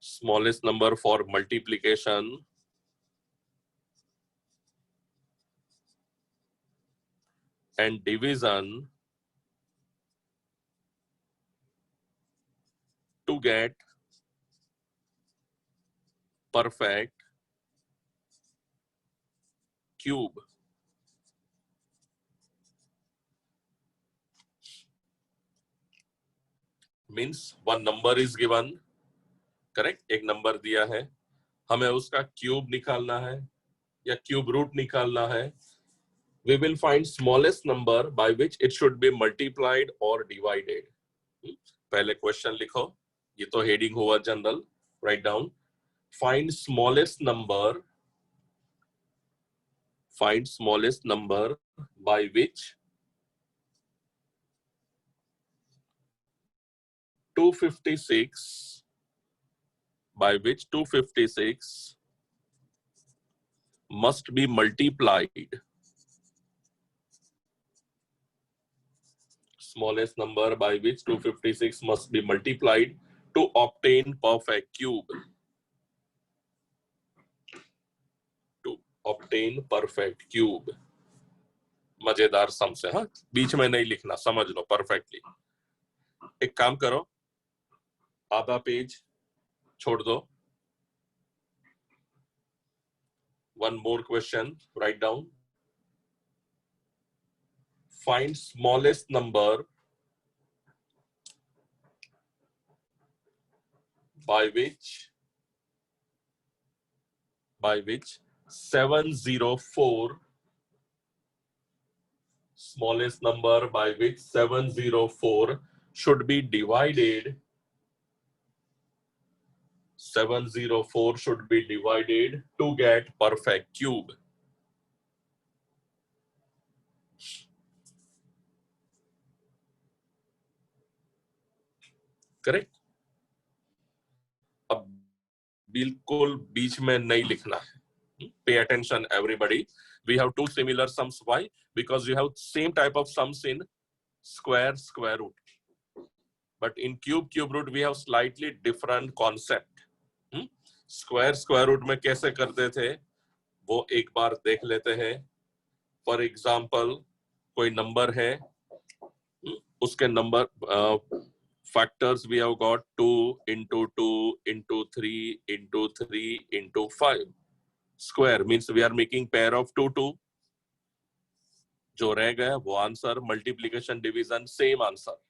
smallest number for multiplication and division to get perfect cube. Means one number is given, correct? एक number दिया है, हमें उसका cube निकालना है या क्यूब रूट निकालना है. We will find smallest number by which it should be multiplied or divided. पहले क्वेश्चन लिखो, ये तो हेडिंग हुआ general. Write down. Find smallest number by which 256 must be multiplied. Smallest number by which 256 must be multiplied to obtain perfect cube. To obtain perfect cube. मजेदार सम से, हाँ, बीच में नहीं लिखना, समझ लो परफेक्टली. एक काम करो, आधा पेज छोड़ दो. One more question, write down. Find smallest number by which 704 smallest number by which 704 should be divided. 704 should be divided to get perfect cube. Correct? अब बिल्कुल बीच में नहीं लिखना है. Pay attention, everybody. We have two similar sums. Why? Because you have same type of sums in square root. But in cube root, we have slightly different concept. Square root में कैसे करते थे वो एक बार देख लेते हैं. For example, कोई नंबर है, उसके number factors we have got 2 into 2 into 3 into 3 into 5. Square means we are making pair of 2 2. जो रह गया वो answer, multiplication division same answer.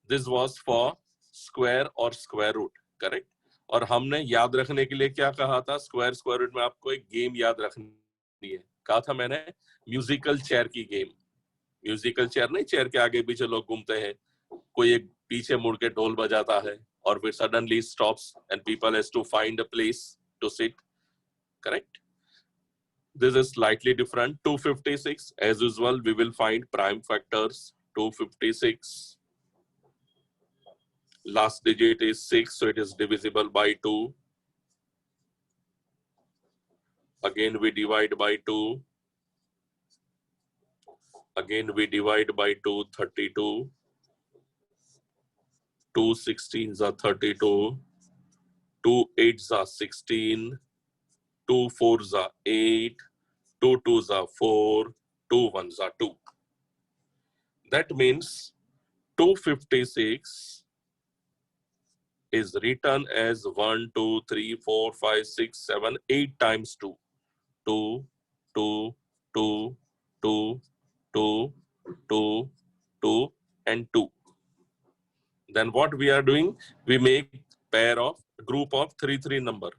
This was for square और स्क्वायर रूट, करेक्ट. और हमने याद रखने के लिए क्या कहा था? स्क्वायर रूट में आपको एक गेम याद रखनी है. कहा था मैंने म्यूजिकल चेयर की गेम. म्यूजिकल चेयर नहीं, चेयर के आगे पीछे लोग घूमते हैं, कोई एक पीछे मुड़ के ढोल बजाता है और फिर suddenly stops and people has to find a place to sit, correct. This is slightly different. 256, as usual, we will find prime factors. 256. Last digit is 6, so it is divisible by 2. Again, we divide by 2. Again, we divide by 2, 32. 2 16s are 32. 2 8s are 16. 2 4s are 8. 2 2s are 4. 2 1s are 2. That means 256 is written as 1 2 3 4 5 6 7 8 times 2. 2 2 2 2 2 2 2 and 2. Then what we are doing? We make pair of group of 3 number.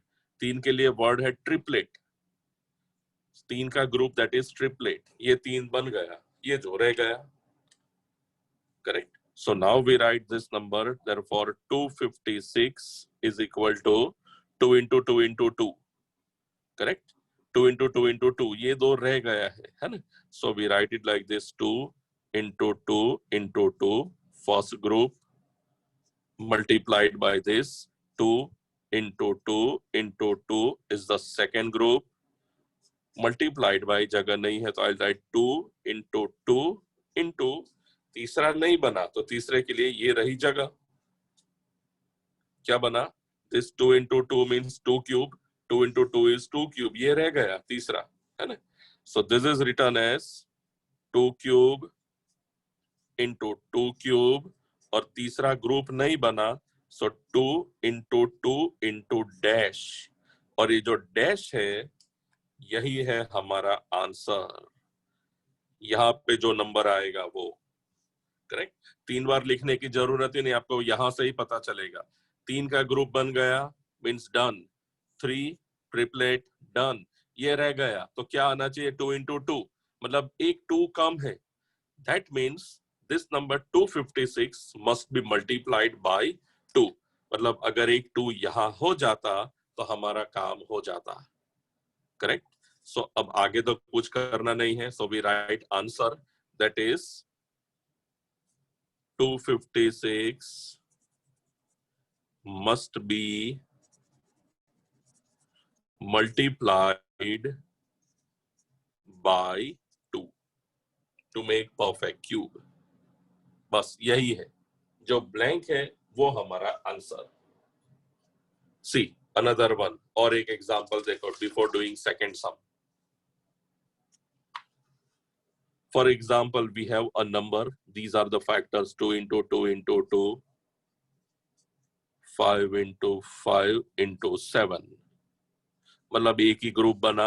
3 के लिए word है triplet. 3 का group that is triplet. ये 3 बन गया, ये जो रह गया, correct. So now we write this number, therefore 256 is equal to 2 into 2 into 2, correct. 2 into 2 into 2, ये दो रह गया है ना. So we write it like this, 2 into 2 into 2, first group, multiplied by this 2 into 2 into 2 is the second group. Multiplied by जगह नहीं है तो आई राइट 2 into 2 into, तीसरा नहीं बना तो तीसरे के लिए ये रही जगह, क्या बना? This 2 into 2 means 2 cube. 2 into 2 is 2 cube. ये रह गया तीसरा, है ना? So this is written as 2 cube into 2 cube, और तीसरा ग्रुप नहीं बना, so 2 into 2 into dash, और ये जो डैश है यही है हमारा आंसर। यहाँ पे जो नंबर आएगा वो करेक्ट। 3 बार लिखने की जरूरत ही नहीं, आपको यहां से ही पता चलेगा। 3 का ग्रुप बन गया मीन्स डन। 3 triplet done. ये रह गया तो क्या आना चाहिए? 2 into 2, मतलब एक 2 कम है। That means this number 256 must be multiplied bye 2। मतलब अगर एक 2 यहां हो जाता तो हमारा काम हो जाता। करेक्ट। सो अब आगे तो कुछ करना नहीं है, so we write answer, that is 256 must be multiplied by 2 to make perfect cube। बस यही है, जो ब्लैंक है वो हमारा आंसर। सी अनदर वन, और एक एग्जांपल देखो before doing second some. For example, we have a number. These are the factors: 2 into 2 into 2, 5 into 5 into 7. मतलब एक ही ग्रुप बना,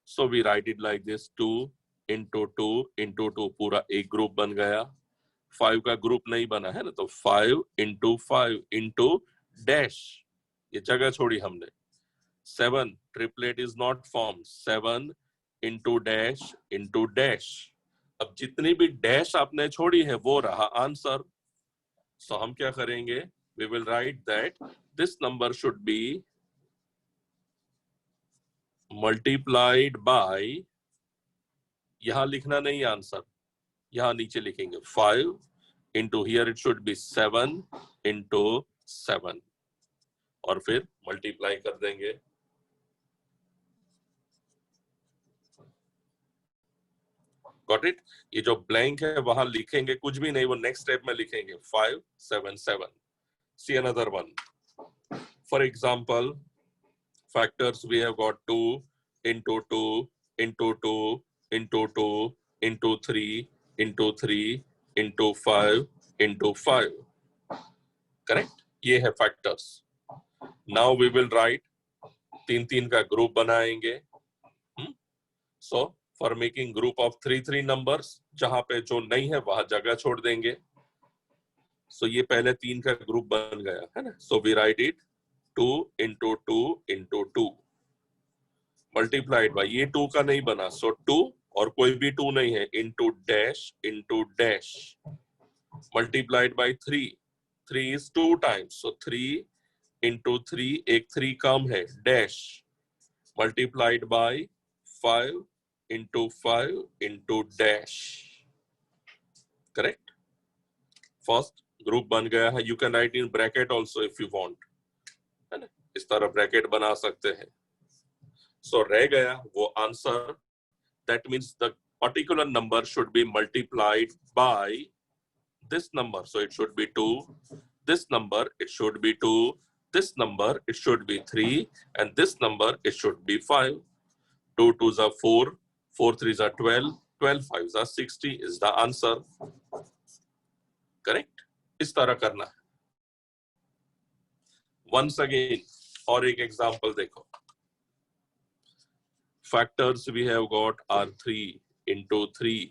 so we write it like this: 2 into 2 into 2, पूरा एक group बन गया। 5 का ग्रुप नहीं बना है ना, तो 5 into 5 into dash, ये जगह छोड़ी हमने। 7 triplet is not form, 7 into dash into dash। अब जितनी भी डैश आपने छोड़ी है वो रहा आंसर। सो हम क्या करेंगे? We will write that this number should be multiplied by, यहां लिखना नहीं आंसर, यहां नीचे लिखेंगे 5 into, here it should be 7 into 7, और फिर मल्टीप्लाई कर देंगे। Got it? ये जो ब्लैंक है वहां लिखेंगे कुछ भी नहीं, वो नेक्स्ट स्टेप में लिखेंगे 5 7 7। See another one. For example, factors we have got 2 into 2 into 2 into 2 into 3 into 3 into 5 into 5. Correct? ये है factors. Now we will write 3 का ग्रुप बनाएंगे। So for making group of 3 numbers, जहां पे जो नहीं है वहां जगह छोड़ देंगे। So ये पहले 3 का ग्रुप बन गया है ना, so we write it 2 into 2 into 2 multiplied by, ये 2 का नहीं बना, so 2 और कोई भी 2 नहीं है, into dash multiplied by 3 is 2 times, so 3 into 3, एक 3 कम है, dash multiplied by 5 into 5 into dash। Correct. First group बन गया है। You can write in bracket also if you want, है ना, इस तरह ब्रैकेट बना सकते हैं। सो रह गया वो answer, that means the particular number should be multiplied by this number, so it should B 2, this number it should B 2, this number it should B 3, and this number it should B 5। 2 2s are 4, 4 3s are 12, 12 5s are 60 is the answer। Correct. इस तरह करना है। Once again, और एक example देखो। Factors we have got are 3 into 3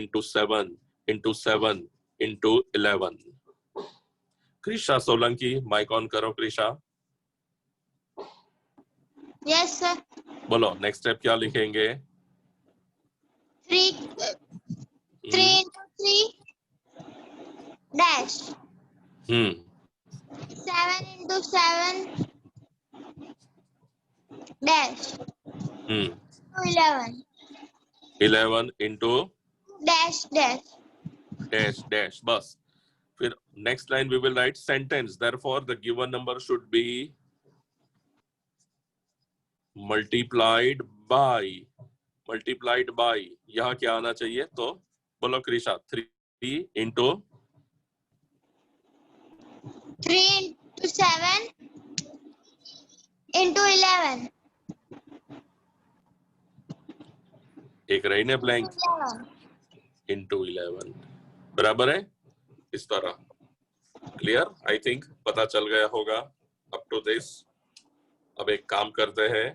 into 7 into 7 into 11। Krisha Solanki, mic on करो Krisha. Yes sir. बोलो next step क्या लिखेंगे? 3 into 3 dash 7 into 7 dash 11 into dash dash, बस। फिर next line we will write sentence, therefore the given number should be multiplied by, यहाँ क्या आना चाहिए? तो बोलो कृषा। 3 into 7 into 11. एक रहने Into ब्लैंक 11. इंटू 11 बराबर है इस तरह। क्लियर? आई थिंक पता चल गया होगा अप टू दिस। अब एक काम करते हैं,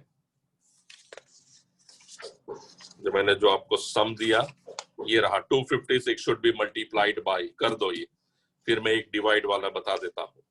जो मैंने जो आपको सम दिया ये रहा 256 शुड बी मल्टीप्लाइड बाय, कर दो ये, फिर मैं एक डिवाइड वाला बता देता हूं।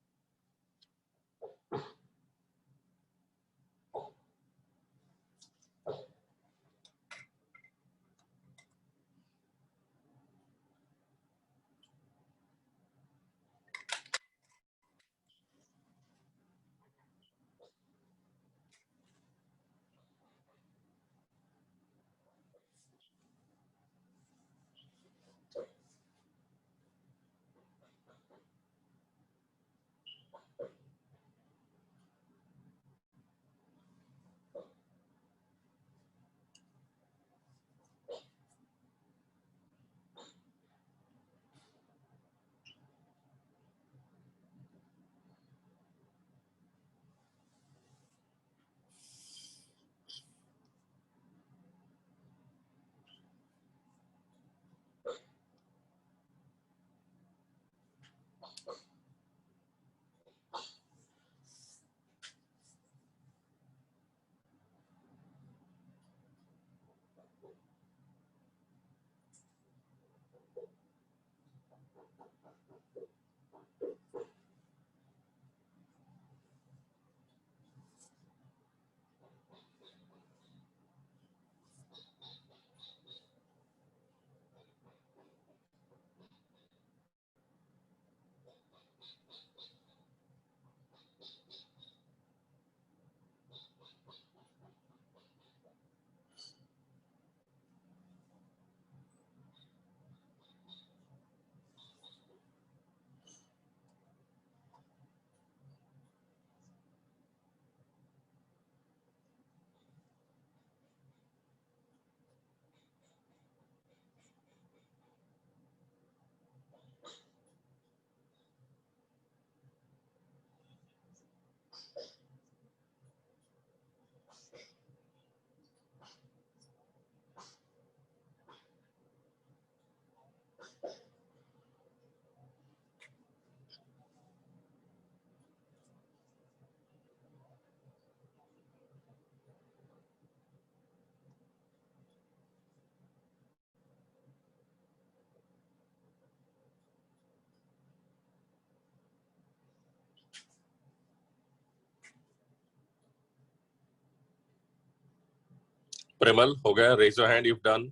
प्रेमल हो गया? Raise your hand if done.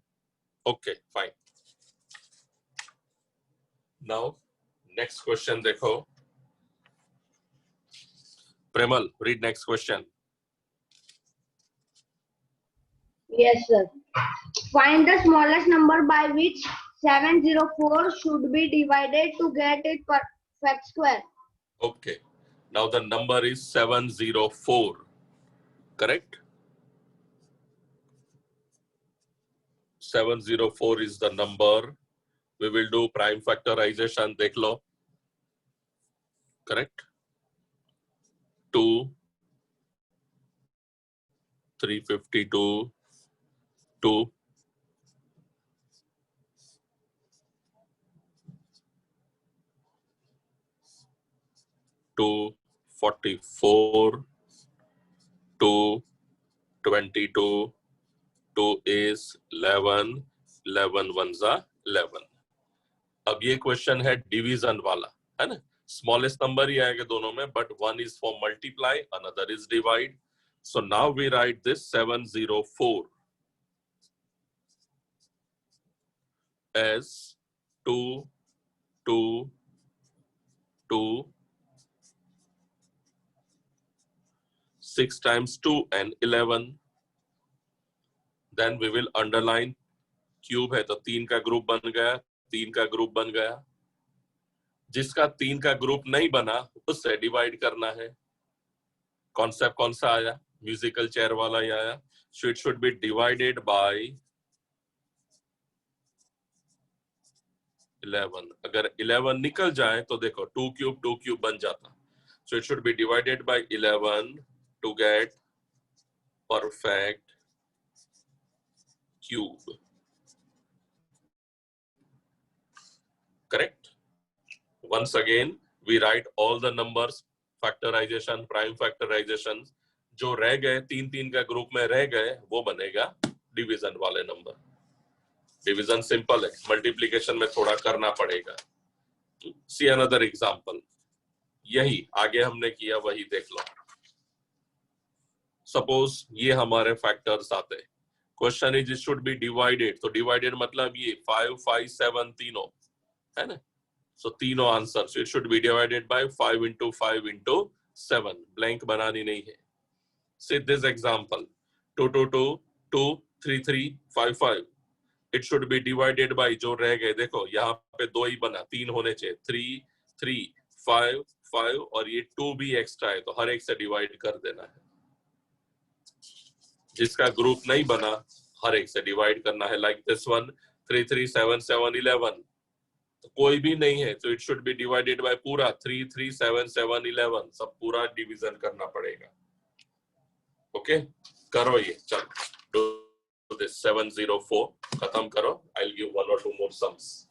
Okay fine. Now next question देखो। Premal read next question. Yes, sir. Find the smallest number by which 704 should be divided to get its perfect square. Okay. Now the number is 704. Correct? 704 is the number. We will do prime factorization. देख लो. Correct? 2, 352, 2, 244, 2, 22, 2 is 11, 11 ones are 11. अब ये question है division वाला, है ना? Smallest number ही आएगा दोनों में, but one is for multiply, another is divide. So now we write this 704 as 2, 2, 2, 6 times 2 and 11. Then we will underline cube है तो 3 का ग्रुप बन गया, 3 का ग्रुप बन गया. जिसका 3 का ग्रुप नहीं बना उससे डिवाइड करना है. कॉन्सेप्ट कौन सा आया? म्यूजिकल चेयर वाला ही आया. सो it should be divided bye 11. अगर 11 निकल जाए तो देखो 2 क्यूब बन जाता. सो it should be divided bye 11 to get perfect cube. Correct? Once again, we write all the numbers, factorization, prime factorization. जो रह गए तीन तीन का ग्रुप में रह गए वो बनेगा डिवीजन वाले नंबर. डिवीजन सिंपल है, मल्टीप्लिकेशन में थोड़ा करना पड़ेगा. See another example. यही आगे हमने किया वही देख लो. सपोज ये हमारे फैक्टर्स आते. Question is it should be divided. तो डिवाइडेड मतलब ये 5 5 7 तीनों है ना. So तीनों answer it should be divided bye 5 into 5 into 7. Blank बनानी नहीं है. Say this example 2 2 2 2 3 3 5 5. It should be divided by जो रह गए देखो यहाँ पे दो ही बना, तीन होने चाहिए. 3 3 5 5 और ये 2 भी एक्स्ट्रा है तो हर एक से डिवाइड कर देना है. जिसका ग्रुप नहीं बना हर एक से डिवाइड करना है. Like this one 3 3 7 7 11. तो कोई भी नहीं है तो it should be divided bye पूरा 3 3 7 7 11. सब पूरा डिवीजन करना पड़ेगा. ओके करो ये. चलो डू दिस 704 खत्म करो. आई विल गिव वन और टू मोर सम्स.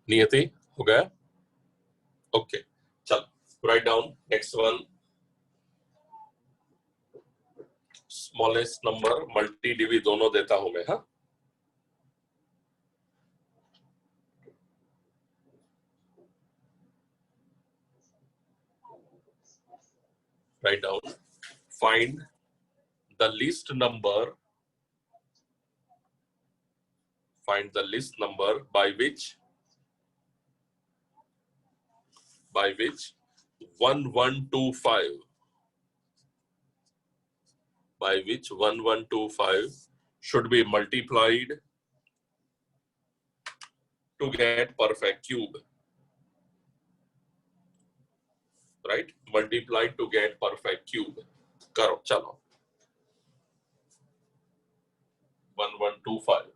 नियति हो गया. ओके चलो write down. Next one smallest number multi DV दोनों देता हूं मैं. हाँ write down. Find the least number. Find the least number by which 1125 by which 1125 should be multiplied to get perfect cube. Right? Multiplied to get perfect cube. करो चलो 1125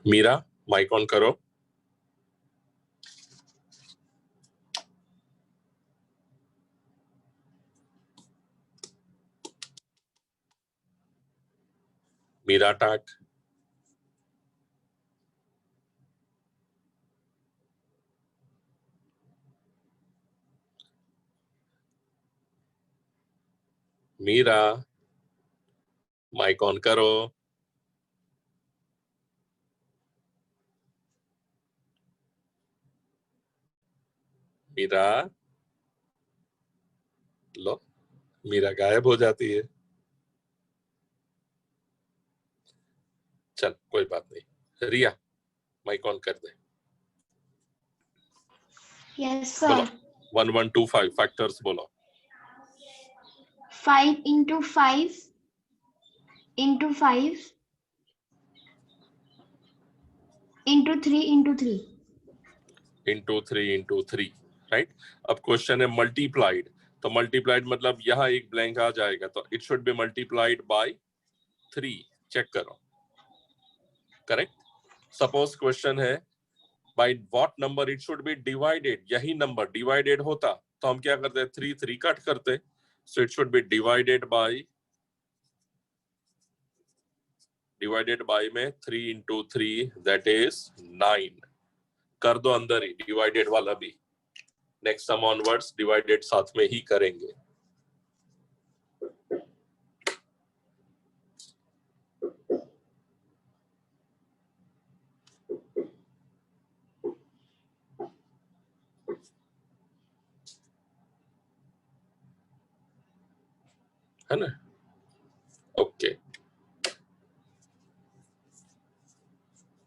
Meera mic on करो। मीरा टाक। Meera mic on करो। मीरा लो, मीरा गायब हो जाती है। चल कोई बात नहीं, रिया माइक ऑन कर दे। Yes, बोलो sir. 1 1 2 5 फैक्टर्स बोलो। 5 into 5 into 5 into 3 into 3. Into 3 right. अब क्वेश्चन है मल्टीप्लाइड, तो मल्टीप्लाइड मतलब यहाँ एक ब्लैंक आ जाएगा, तो it should be multiplied by 3। Check करो, करेक्ट। सपोज क्वेश्चन है by what number it should be divided, यही नंबर डिवाइडेड होता तो हम क्या करते, 3 3 कट करते, so it should be divided by में 3 into 3 दैट इज 9। कर दो अंदर ही डिवाइडेड वाला भी, नेक्स्ट सम ऑनवर्ड्स डिवाइडेड साथ में ही करेंगे। है ना, ओके।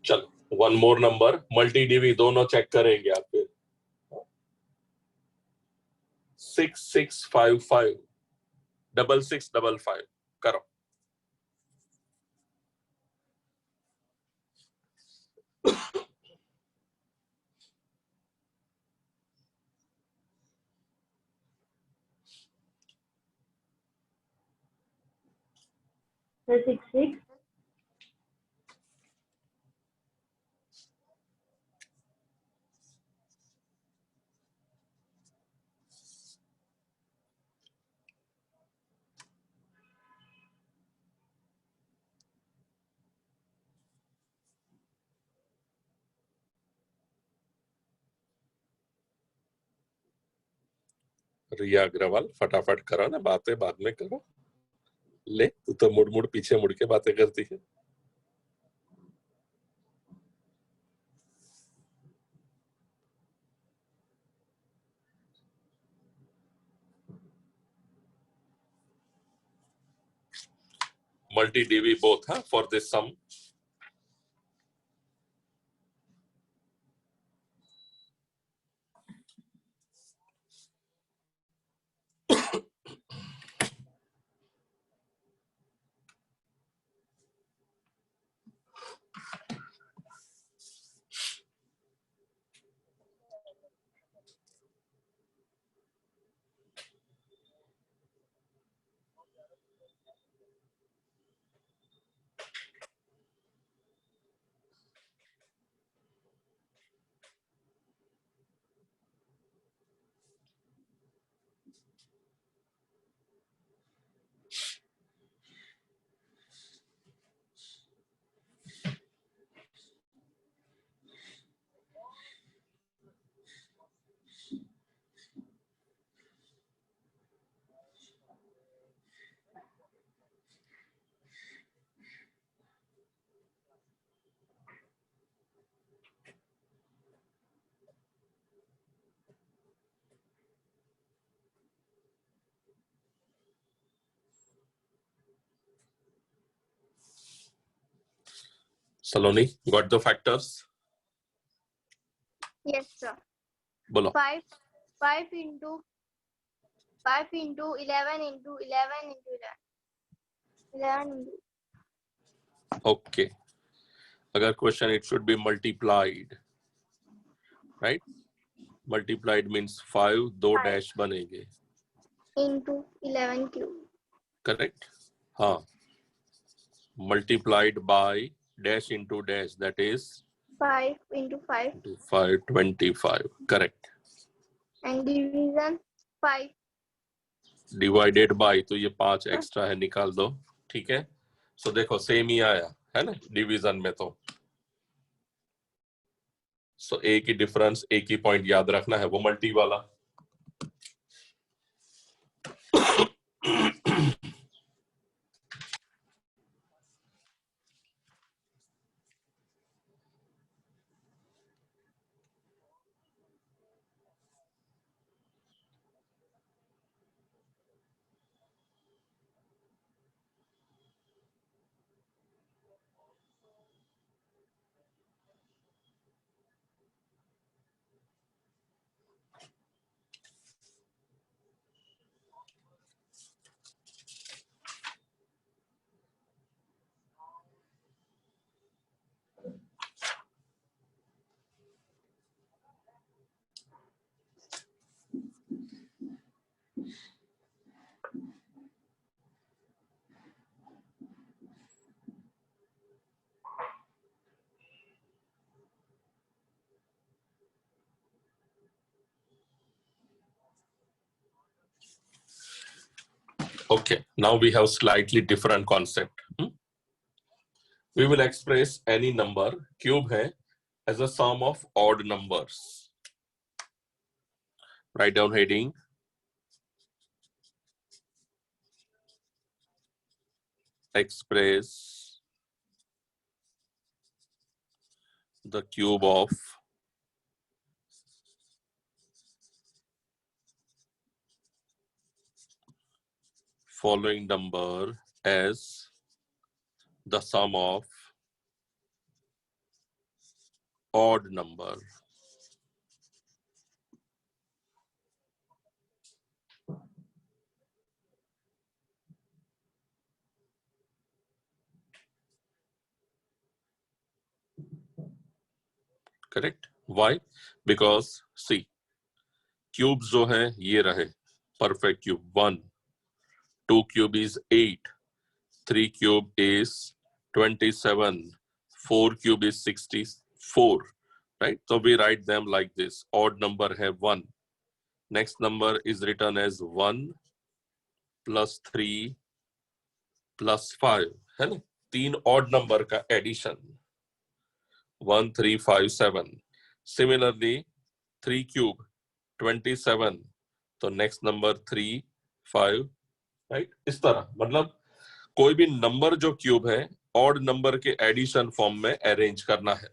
चलो one more number, multi DV दोनों चेक करेंगे आप फिर। 6 6 5 5 6 6 5 5 करो। So 6 6. रिया अग्रवाल फटाफट करो ना, बातें बाद में करो। ले तू तो मुड़ मुड़ पीछे मुड़ के बातें करती है। मल्टी डिवी बोथ है for this sum. Saloni, got the factors? Yes, sir. बोलो। 5 into 11 into 11 into 11 into okay, अगर question it should be multiplied, right. Multiplied means 5 दो 5 डैश बनेंगे, into 11 cube. करेक्ट। हाँ, multiplied by dash into dash, that is 5 into 5 into 5, 25. Correct. and division 5. Divided by, तो ये 5 extra है, निकाल दो. ठीक है. सो देखो सेम ही आया है ना डिवीजन में. तो सो एक ही डिफरेंस, एक ही पॉइंट याद रखना है, वो मल्टी वाला. Okay, now we have slightly different concept. We will express any number, cube है, as a sum of odd numbers. Write down heading. Express the cube of following number as the sum of odd number. Correct? Why? Because see, cubes जो है ये रहे, perfect cube 1, 2 cube is 8, 3 cube is 27, 4 cube is 64, right? So we write them like this. Odd number है 1. Next number is written as 1 plus 3 plus 5, है ना? 3 odd number का addition. 1, 3, 5, 7. Similarly, 3 cube 27. तो next number 3, 5, right? इस तरह, मतलब कोई भी नंबर जो क्यूब है ऑड नंबर के एडिशन फॉर्म में अरेंज करना है.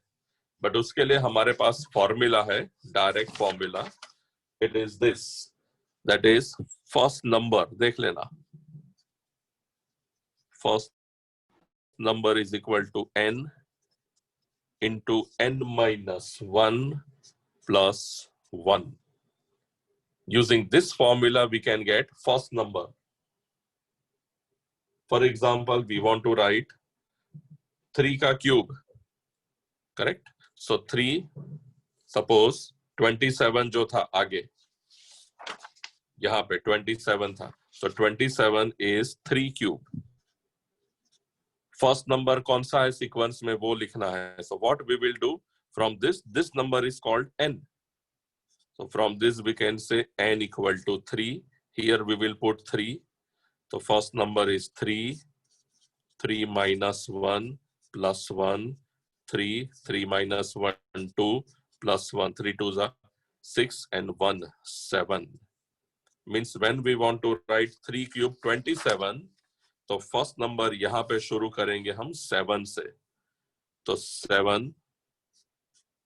बट उसके लिए हमारे पास फॉर्मूला है, direct formula. It is this, that is first number. देख लेना, first number is equal to n into n minus 1 plus 1. Using this formula, we can get first number. For example, we want to write 3 का cube, correct? So 3, suppose 27 जो था आगे, यहाँ पे 27 था, so 27 is 3 cube. First number कौन सा है सीक्वेंस में वो लिखना है. So what we will do from this number is called n. So from this we can say n equal to 3. Here we will put 3. So first number is 3, 3 minus 1 plus 1, 3, 3 minus 1, 2 plus 1, 3 2s are 6 and 1, 7. Means when we want to write 3 cube 27, तो first number यहाँ पे शुरू करेंगे हम 7 से. तो 7,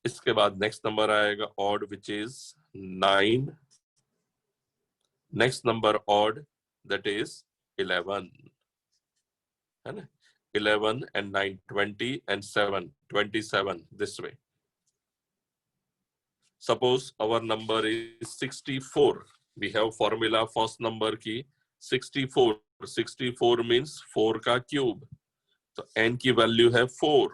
इसके बाद नेक्स्ट नंबर आएगा odd which is 9. Next number odd that is 11, है ना? 11 and 9, 20 and 7, 27 this way. Suppose our number is 64. We have formula first number की 64. 64 means 4 का क्यूब. तो n की वैल्यू है 4.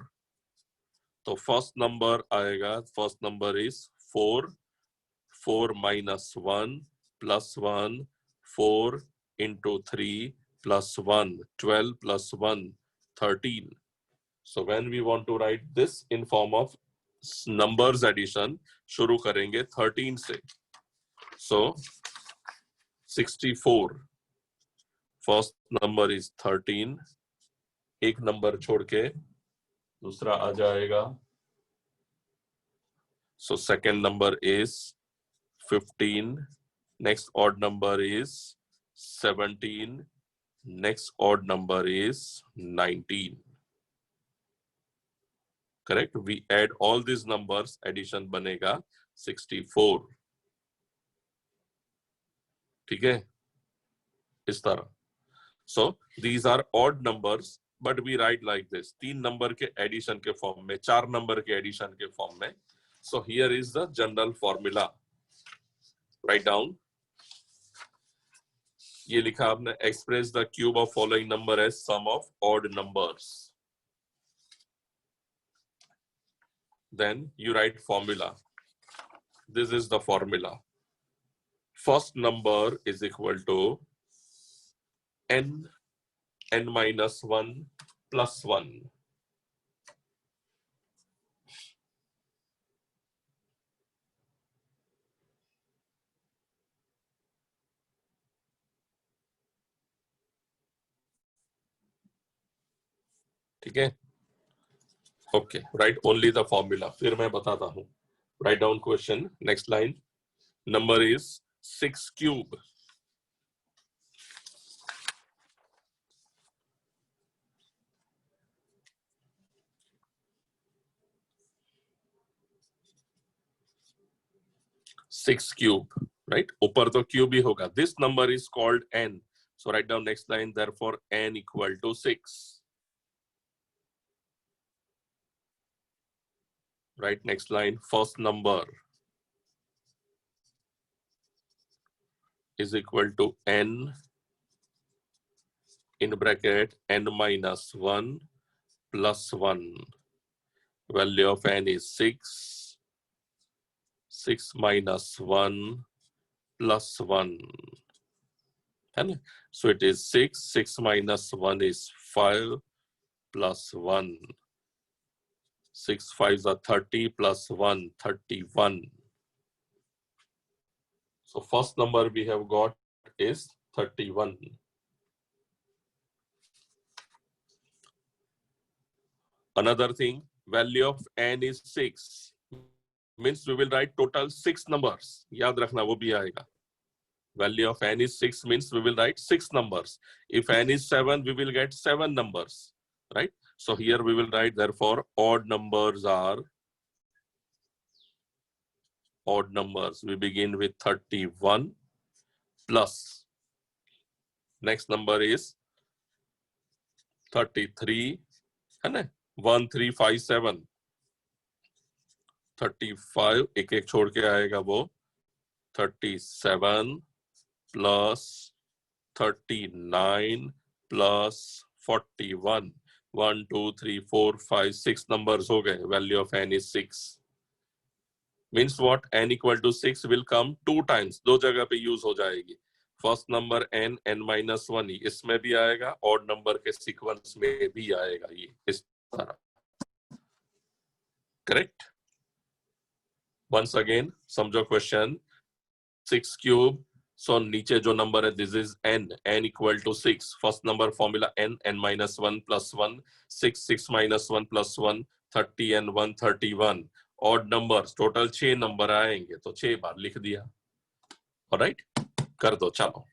तो फर्स्ट नंबर आएगा, first number is 4. 4 minus 1 plus 1, 4 into 3 plus 1, 12 plus 1, 13. So when we want to write this in form of numbers addition, शुरू करेंगे 13 से. So 64. First number is 13. एक नंबर छोड़ के दूसरा आ जाएगा. So second number is 15. Next odd number is 17. Next odd number is 19. Correct? We add all these numbers, addition बनेगा 64. ठीक है? इस तरह. So these are odd numbers, but we write like this. 3 number के एडिशन के form में, 4 number के addition के फॉर्म में. So here is the general formula. Write down. ये लिखा आपने, express the cube of following number as sum of odd numbers. Then you write formula. This is the formula. First number is equal to n minus 1 plus 1. ठीक है? Okay, write only the formula. फिर मैं बताता हूँ. Write down question. Next line. Number is 6 cube. Six cube, right? ऊपर तो cube ही होगा. This number is called n. So write down next line. Therefore, n equal to 6. Right, next line. First number is equal to n in bracket n minus 1 plus 1. Value of n is 6. 6 minus 1 plus 1. So it is 6. 6 minus 1 is 5 plus 1. 6 5s are 30 plus 1, 31. So first number we have got is 31. Another thing, value of n is 6. Means we will write total 6 numbers. याद रखना वो भी आएगा. Value of n is 6 means we will write 6 numbers. If n is 7, we will get 7 numbers. Right? So here we will write, therefore, odd numbers are odd numbers. We begin with 31 plus. Next number is 33. है ना? 1 3 5 7. 35 एक एक छोड़ के आएगा वो. 37 plus 39 plus 41. 1 2 3 4 5 6 numbers हो गए. Value of n is 6. Means what? N equal to 6 will come 2 times. 2 जगह पे use हो जाएगी. First number n minus 1 इसमें भी आएगा. Odd number के sequence में भी आएगा ये इस तरह. Correct? Once again, समझो question. 6 cube. So नीचे जो number है, this is n equal to 6. First number formula n minus 1 plus 1. 6 6 minus 1 plus 1. 30 and 1 31. Odd numbers total 6 number आएंगे तो 6 बार लिख दिया. Alright? कर दो चलो.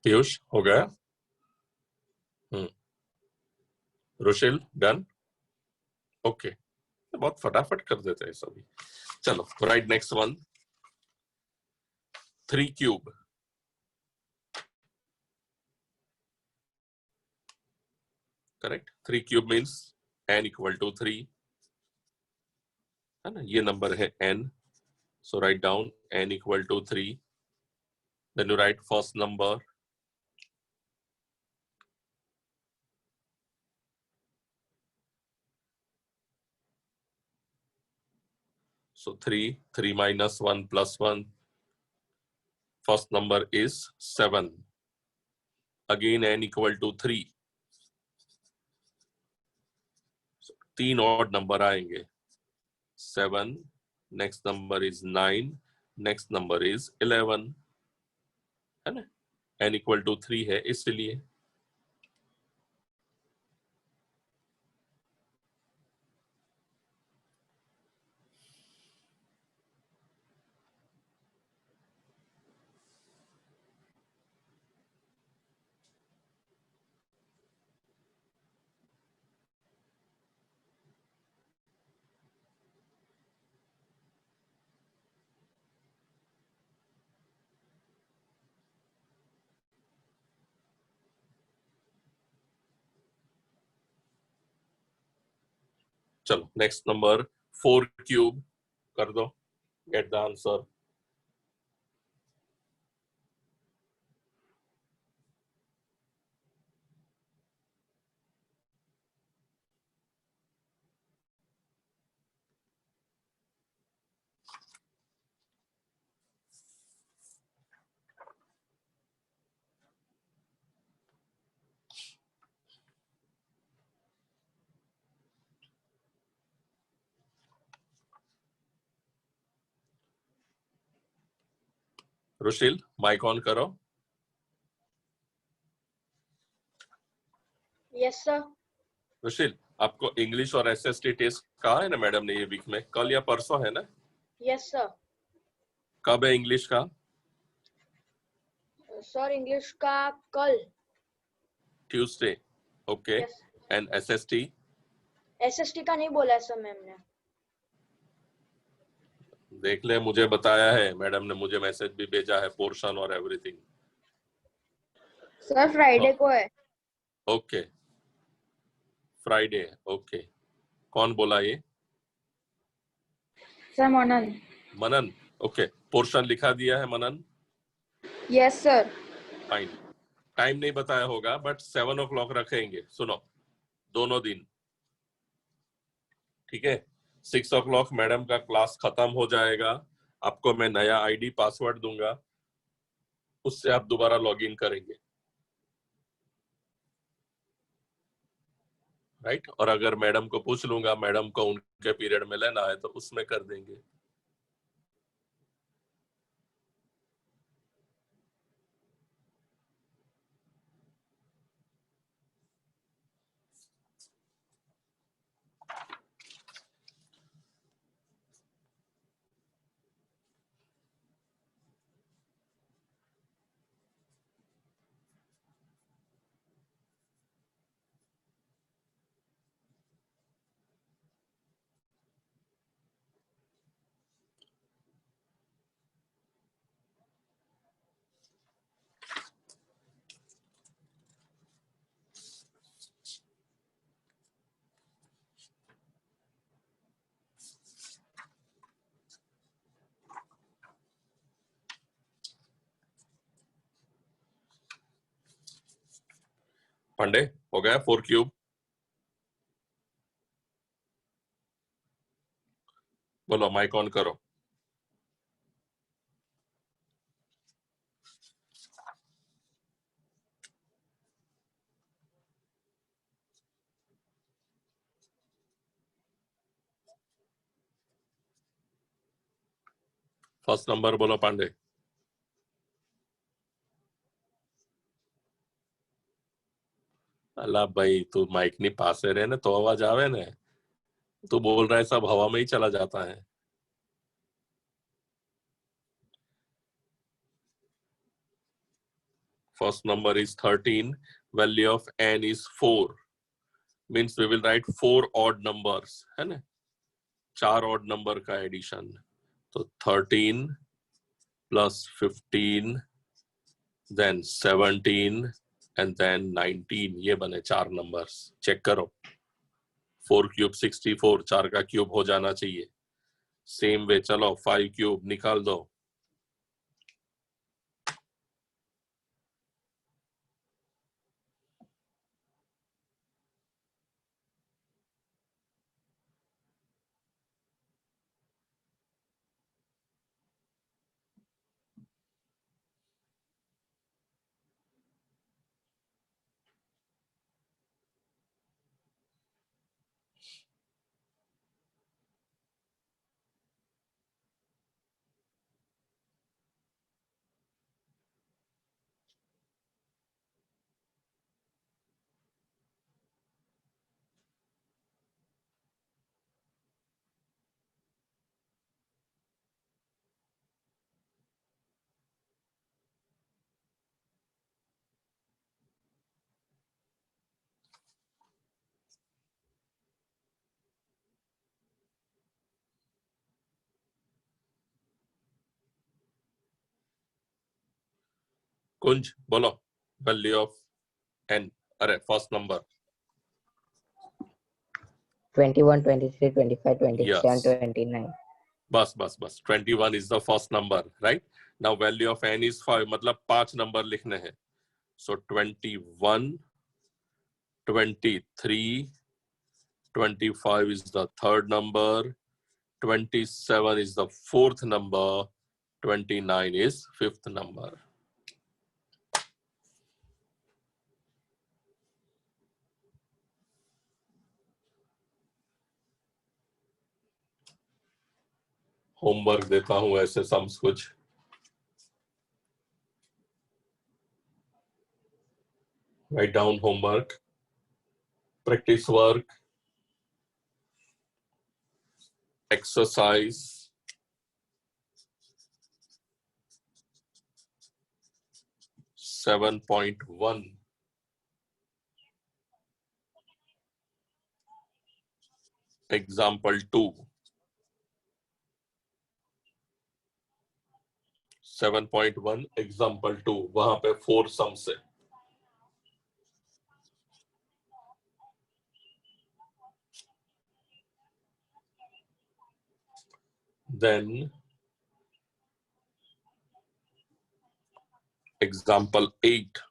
पीयूष हो गया? रुशिल डन? ओके, बहुत फटाफट कर देते हैं सभी। चलो write next one, 3 cube. Correct, 3 cube means n equal to 3, है ना? ये नंबर है n, so write down n equal to 3. Then you write first number, so 3 minus 1 plus 1, first number is 7. Again n equal to 3, so 3 odd number आएंगे, 7, next number is 9, next number is 11, है ना? n equal to 3 है इसलिए। चलो next number 4 cube कर दो, get the answer. Rushil mic on करो। Yes sir. Rushil, आपको इंग्लिश और एसएसटी टेस्ट कहा है ना मैडम ने ये वीक में? कल या परसों है ना? Yes sir. कब है इंग्लिश का? सर इंग्लिश का कल। Tuesday, okay. Yes. And SST? SST का नहीं बोला है सर मैम ने। देख ले, मुझे बताया है मैडम ने, मुझे मैसेज भी भेजा है, पोर्शन और एवरीथिंग। सर फ्राइडे को है। Okay, Friday, okay. कौन बोला ये? Sir Manan. Manan, okay. Portion लिखा दिया है Manan? Yes sir. Fine. Time नहीं बताया होगा बट 7 o'clock रखेंगे। सुनो, दोनों दिन, ठीक है? 6 o'clock मैडम का क्लास खत्म हो जाएगा, आपको मैं नया आईडी पासवर्ड दूंगा, उससे आप दोबारा लॉग इन करेंगे, राइट? और अगर मैडम को पूछ लूंगा, मैडम को उनके पीरियड में लेना है तो उसमें कर देंगे। पांडे हो गया 4 क्यूब? बोलो, माइक ऑन करो। फर्स्ट नंबर बोलो पांडे। अल्लाह भाई, तू माइक नहीं पास रहे ना तो आवाज आवे ने, तू बोल रहा है सब हवा में ही चला जाता है। first number is 13, value of n is 4, means we will write 4 odd numbers, है ना, 4 odd number का addition, तो 13 plus 15 then 17 and then 19, ये बने 4 numbers, check करो, 4 cube 64, 4 का cube हो जाना चाहिए, same way चलो 5 cube निकाल दो, कुंज बोलो value of n, अरे first number 21, 23, 25, 27, Yes. 29. बस 21 is the first number, right? Now value of n is 5, मतलब 5 number लिखने हैं, so 21, 23, 25 is the third number, 27 is the fourth number, 29 is fifth number. Homework देता हूं ऐसे सम्स कुछ, write down homework, practice work, exercise, seven point one. Example 2. 7.1 example 2, वहां पे 4 sums है. Then example 8,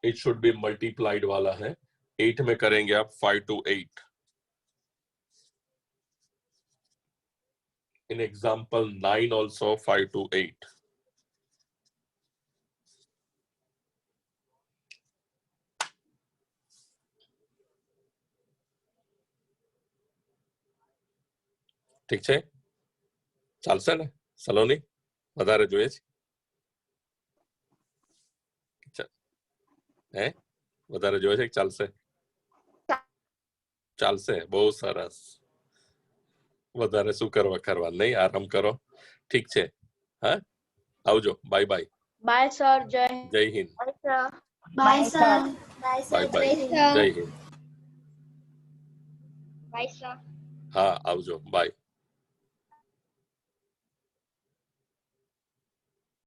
it should be multiplied वाला है, 8 में करेंगे आप 5 to 8. In example 9 also 5 to 8. ठीक છે, ચાલશે ને સલોની, વધારે જોઈએ છે, હે વધારે જોઈએ છે કે ચાલશે? ચાલશે, બહુ સરસ, વધારે શું કરવા નહીં, આરામ કરો, ઠીક છે, હા, આવજો, બાય બાય. बाय सर, जय हिंद. જય Hind. Bye, sir. Bye bye, જય હિન્દ. Bye, sir. હા, આવજો, બાય.